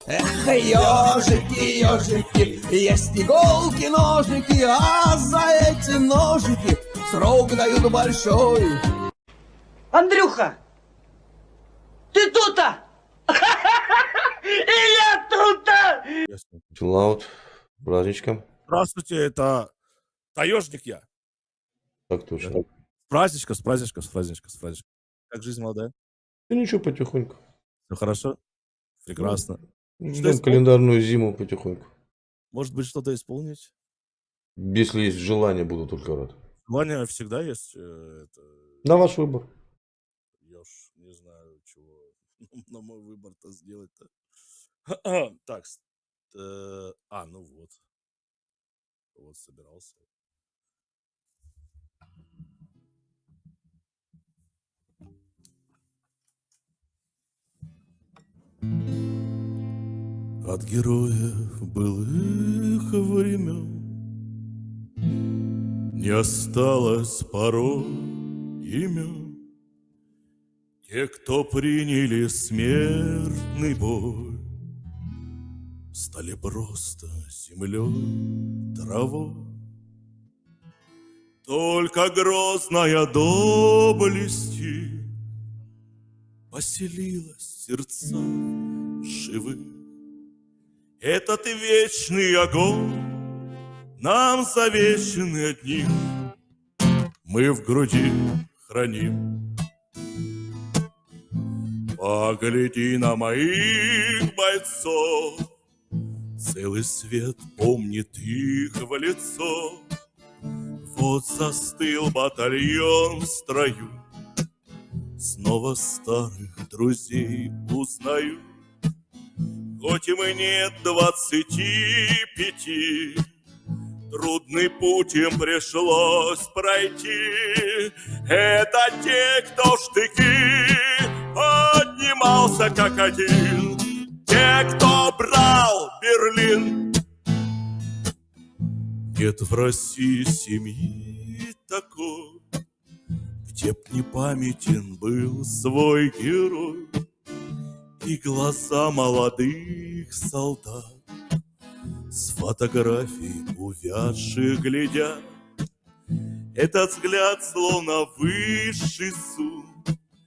Эх, ежики, ежики, есть иголки, ножики, а за эти ножики срок дают большой. Андрюха, ты тут-то? И я тут-то! Ясно. Чиллаут. Праздничком. Здравствуйте, это таежник я. Так точно. С праздничком, с праздничком, с праздничком, с праздничком. Как жизнь молодая? Да ничего, потихоньку. Все хорошо? Прекрасно. Что Ждем исполнить? календарную зиму потихоньку. Может быть, что-то исполнить? Если есть желание, буду только рад. Желание всегда есть. На ваш выбор. Я уж не знаю, чего на мой выбор-то сделать-то. Так, ну вот. Вот собирался. От героев былых времен не осталось порой имен. Те, кто приняли смертный бой, стали просто землей, травой. Только грозная доблести поселилась в сердцах живых. Этот вечный огонь нам завещанный одним, мы в груди храним. Погляди на моих бойцов, целый свет помнит их в лицо. Вот застыл батальон в строю, снова старых друзей узнаю. Хоть им и нет 25, трудный путь им пришлось пройти. Это те, кто в штыки поднимался как один, те, кто брал Берлин. Нет в России семьи такой, где б не памятен был свой герой. И глаза молодых солдат с фотографий увядших глядят. Этот взгляд словно высший суд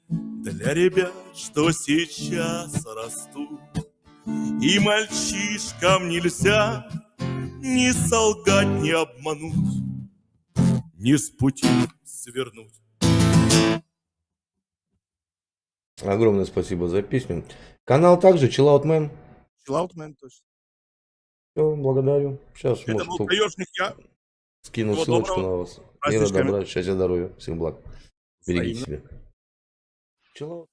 для ребят, что сейчас растут. И мальчишкам нельзя ни солгать, ни обмануть, ни с пути свернуть. Огромное спасибо за песню. Канал также Chillout Man. Чиллаутмен точно. Все, благодарю. Сейчас, Это может, был таежник я. скину Всего ссылочку доброго. на вас. Мира, Праздничками. добра, счастья, здоровья. Всем благ. Берегите Взаимно. себя. Chillout.